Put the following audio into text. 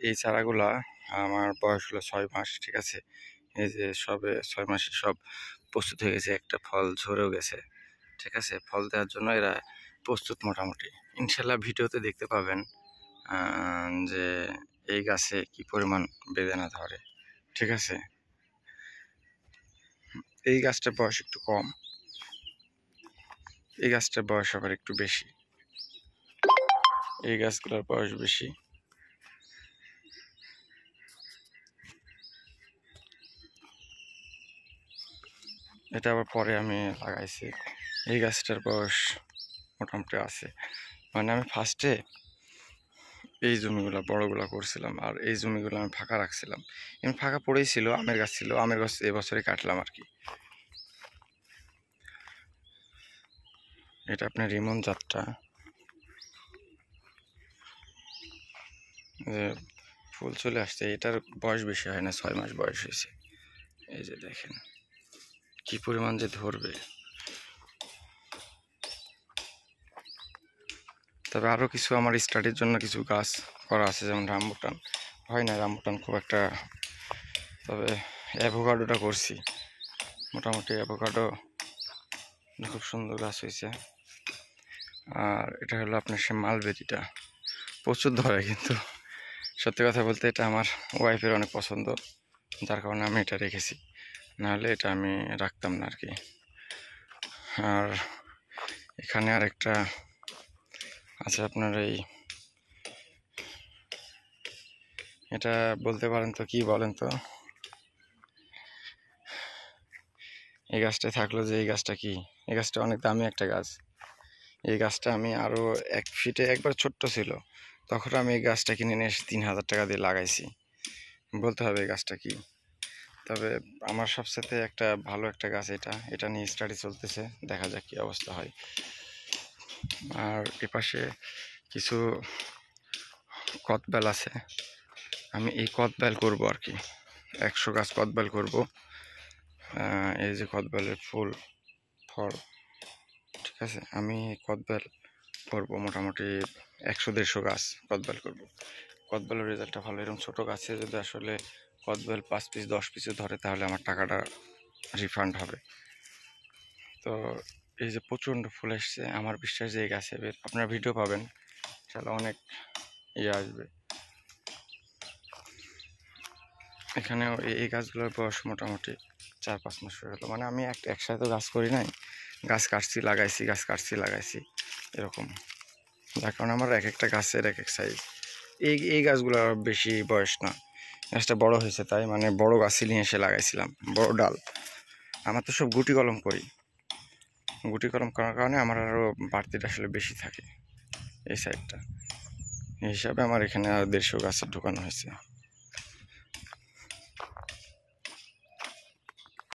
এই চারাগুলা আমার বয়স হলো 6 মাস, ঠিক আছে। এই যে সবে 6 মাসে সব প্রস্তুত হয়ে গেছে, একটা ফল ঝরেও গেছে, ঠিক আছে। ফল দেওয়ার জন্য এরা প্রস্তুত মোটামুটি। ইনশাল্লাহ ভিডিওতে দেখতে পাবেন যে এই গাছে কি পরিমাণ বেদানা ধরে, ঠিক আছে। এই গাছটার বয়স একটু কম, এই গাছটার বয়স আবার একটু বেশি, এই গাছগুলোর বয়স বেশি। এটা আবার পরে আমি লাগাইছি। এই গাছটার বয়স মোটামুটি আছে, মানে আমি ফার্স্টে এই জমিগুলো বড়গুলা করছিলাম, আর এই জমিগুলো আমি ফাঁকা রাখছিলাম। এমনি ফাঁকা পড়েই ছিল, আমের গাছ ছিল, আমের গাছ এবছরই কাটলাম আর কি। এটা আপনার রিমন জাতটা, ফুল চলে আসছে। এটার বয়স বেশি হয় না, 6 মাস বয়স হয়েছে। এই যে দেখেন কি পরিমাণ যে ধরবে। তবে আরও কিছু আমার স্টাডির জন্য কিছু গাছ করা আছে, যেমন রামবুটান। হয় না রামবুটান খুব একটা, তবে অ্যাভোকাডোটা করছি মোটামুটি। অ্যাভোকাডো খুব সুন্দর গাছ হয়েছে। আর এটা হলো আপনার সে মালবেরিটা, প্রচুর ধরে, কিন্তু সত্যি কথা বলতে এটা আমার ওয়াইফের অনেক পছন্দ, যার কারণে আমি এটা রেখেছি, নাহলে এটা আমি রাখতাম না আর কি। আর এখানে আরেকটা আছে আপনার, এটা বলতে পারেন তো, কি বলেন তো, এই গাছটা থাকলো যে, এই গাছটা কি, এই গাছটা অনেক দামি একটা গাছ। এই গাছটা আমি আরও 1 ফিটে, একবার ছোট্ট ছিল তখন আমি এই গাছটা কিনে নিয়ে এসে 3000 টাকা দিয়ে লাগাইছি। বলতে হবে এই গাছটা কি। তবে আমার সবসাথে একটা ভালো একটা গাছ এটা, এটা নিয়ে স্টাডি চলতেছে, দেখা যাক কি অবস্থা হয়। আর এপাশে কিছু কদবেল আছে, আমি এই কদবেল করব আর কি, 100 গাছ কদবেল করব। এই যে কদবেলের ফুল ফল, ঠিক আছে। আমি কদবেল করবো মোটামুটি 100-150 গাছ কদবেল করব। কদবেলের রেজাল্টটা ভালো। এরকম ছোটো গাছে যদি আসলে কদবেল 5 পিস 10 পিসও ধরে, তাহলে আমার টাকাটা রিফান্ড হবে। তো এই যে প্রচণ্ড ফুল এসছে, আমার বিশ্বাস যে এই গাছে আপনারা ভিডিও পাবেন, তাহলে অনেক ইয়ে আসবে। এখানেও এই গাছগুলোর বয়স মোটামুটি 4-5 মাস হয়ে গেলো। মানে আমি একসাথে তো গাছ করি নাই, গাছ কাটছি লাগাইছি, গাছ কাটছি লাগাইছি, এরকম। যার কারণে আমার এক একটা গাছের এক এক সাইজ। এই গাছগুলো বেশি বয়স না, গাছটা বড় হয়েছে তাই, মানে বড় গাছই নিয়ে এসে লাগাইছিলাম, বড় ডাল। আমার তো সব গুটি কলম করি, গুটি কলম করার কারণে আমার আরও বাড়তিটা আসলে বেশি থাকে এই সাইডটা। এই হিসাবে আমার এখানে আর 150 গাছের ঢোকানো হয়েছে।